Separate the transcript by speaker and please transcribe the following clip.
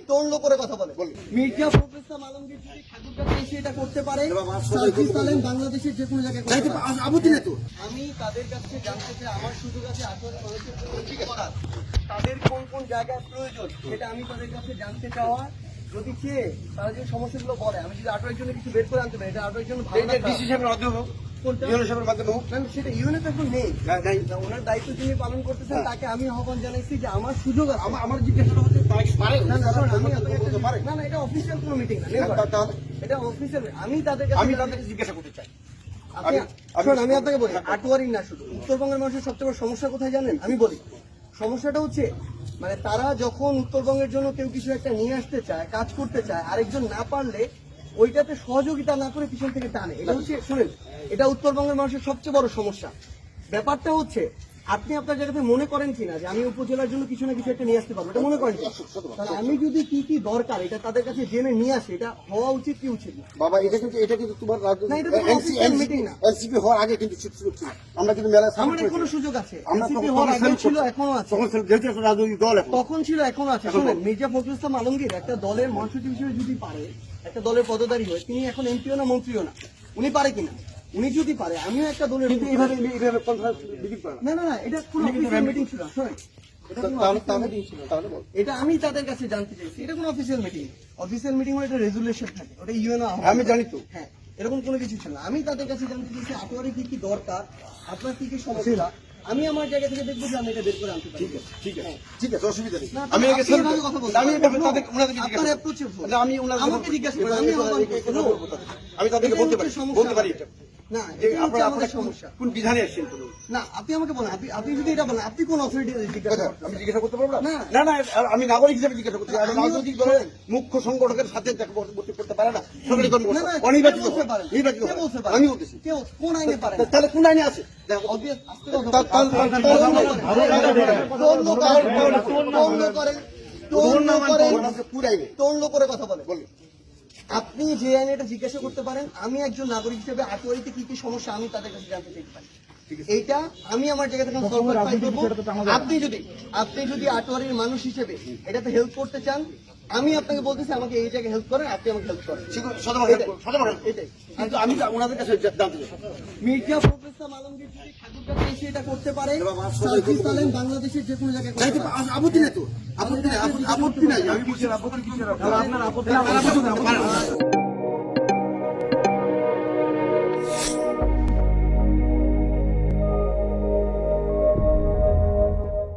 Speaker 1: তরল করে কথা বলে মির্জা ফখরুল ইসলাম আলমগীর যদি ঠাকুরগাঁওতে এসে এটা করতে পারে, সার্ভিস চালেন বাংলাদেশের যে কোনো জায়গায় করতে পারে।
Speaker 2: আপত্তি নেই তো।
Speaker 1: আমি তাদের কাছে জানতে চাই আমার সুযোগ আছে 18 মানুষের জন্য কি করার, তাদের কোন কোন জায়গায় প্রয়োজন সেটা আমি তাদের কাছে জানতে চাওয়া। যদি চেয়ে তারা যে সমস্যাগুলো বলে, আমি যদি 18 জন্য কিছু বের করে আনতে পারি, এটা 18 জন ভালো না।
Speaker 2: ডিসি সাহেবের মাধ্যমে হোক, ইউনো সাহেবের মাধ্যমে হোক,
Speaker 1: সেটা ইউনিট এখন নেই, ওনার দায়িত্ব যিনি পালন করতেছেন তাকে আমি আহ্বান জানাইছি যে আমার সুযোগ আছে।
Speaker 2: আমার জিজ্ঞাসা হচ্ছে পারে
Speaker 1: না না শোন, আমি আপনাকে পারে না না, এটা অফিসিয়াল কোনো মিটিং না, এটা অফিসিয়াল। আমি তাদেরকে
Speaker 2: জিজ্ঞাসা করতে চাই।
Speaker 1: শোন, আমি আপনাকে বলি, আটোয়ারি না শুধু, উত্তরবঙ্গের মানুষের সবচেয়ে বড় সমস্যা কোথায় জানেন? আমি বলি, সমস্যাটা হচ্ছে মানে তারা যখন উত্তরবঙ্গের জন্য কেউ কিছু একটা নিয়ে আসতে চায়, কাজ করতে চায়, আরেকজন না পারলে ওইটাতে সহযোগিতা না করে পিছন থেকে টানে। এটা হচ্ছে, শুনেন, এটা উত্তরবঙ্গের মানুষের সবচেয়ে বড় সমস্যা। ব্যাপারটা হচ্ছে আপনি আপনার জায়গাতে মনে করেন কিনা যে আমি উপজেলার জন্য কিছু না কিছু একটা নিয়ে আসতে পারবো, এটা মনে করেন কিনা? তাহলে আমি যদি কি কি দরকার এটা তাদের কাছে জেনে নিয়ে আসি, এটা হওয়া উচিত কি উচিত না?
Speaker 2: বাবা, এটা কিন্তু তোমার
Speaker 1: মিটিং না,
Speaker 2: এনসিপি হওয়ার আগে কিন্তু ছিল। আমরা কিন্তু মেলা
Speaker 1: আমার এখনো সুযোগ আছে, এনসিপি হওয়ার আগে ছিল, এখনো আছে,
Speaker 2: যেহেতু একটা রাজনৈতিক দল
Speaker 1: তখন ছিল, এখনো আছে। শুনেন, মির্জা ফখরুল ইসলাম আলমগীর একটা দলের মহাসচিব হিসেবে যদি পারে, একটা দলের পদধারী হয়, তিনি এখন এমপিও না মন্ত্রীও না, উনি পারে কিনা? উনি যদি পারে, আমিও একটা দলের না না না, এটা কোনো অফিসিয়াল মিটিং ছিল না। শোনেন, এটা আমি তাদের কাছে জানতে চাইছি, এটা কোনো অফিসিয়াল মিটিং। অফিসিয়াল মিটিং হলে এটা রেজুলেশন থাকে, ওটা ইউএনও।
Speaker 2: আমি জানি তো।
Speaker 1: হ্যাঁ, এরকম কোনো কিছু ছিল না। আমি তাদের কাছে জানতে চাইছি আটোয়ারি কি কি দরকার, আপনার কি কি সমস্যা, আমি আমার জায়গা থেকে দেখবো যে আমি এটা বের করে আনতে পারি।
Speaker 2: ঠিক আছে, অসুবিধা নেই।
Speaker 1: আমি
Speaker 2: আমাকে জিজ্ঞাসা করি, আমি তাদেরকে বলতে পারি
Speaker 1: না, আমাদের সমস্যা
Speaker 2: কোন বিধানে আসছেন
Speaker 1: না। আপনি আমাকে বলেন, আপনি যদি এটা বলেন, আপনি কোন অথরিটি জিজ্ঞাসা করতে,
Speaker 2: আমি জিজ্ঞাসা করতে পারবো
Speaker 1: না?
Speaker 2: না না, আমি নাগরিক হিসেবে জিজ্ঞাসা করছি। রাজনৈতিক দলের মুখ্য সংগঠকের সাথে করতে পারে না, অনির্বাচিত আমি বলতেছি।
Speaker 1: কোন আইনে পারে?
Speaker 2: তাহলে কোন আইনে আছে?
Speaker 1: তরল করে কথা বলে। আপনি যে আইনে এটা জিজ্ঞাসা করতে পারেন, আমি একজন নাগরিক হিসেবে আটোয়ারিতে কি কি সমস্যা আমি তাদের কাছে জানতে চাইতে পারি। এইটা আমি আমার জায়গা থেকে আপনি যদি আটোয়ারির মানুষ হিসেবে এটাতে হেল্প করতে চান, আমি আপনাকে বলতেছি আমাকে এই জায়গায় হেল্প করেন, আপনি আমাকে হেল্প করেন। এটাই
Speaker 2: আমি ওনাদের কাছে জানতে চাই।
Speaker 1: মির্জা ফখরুল ইসলাম আলমগীর যদি ঠাকুরগাঁওতে এসে এটা করতে পারে, সার্ভিস চালেন বাংলাদেশের যে কোনো জায়গায় করতে পারে।
Speaker 2: আপত্তি নেই তো। আপত্তি নাই। আমি বলছি আপত্তি নাই। আপনার আপত্তি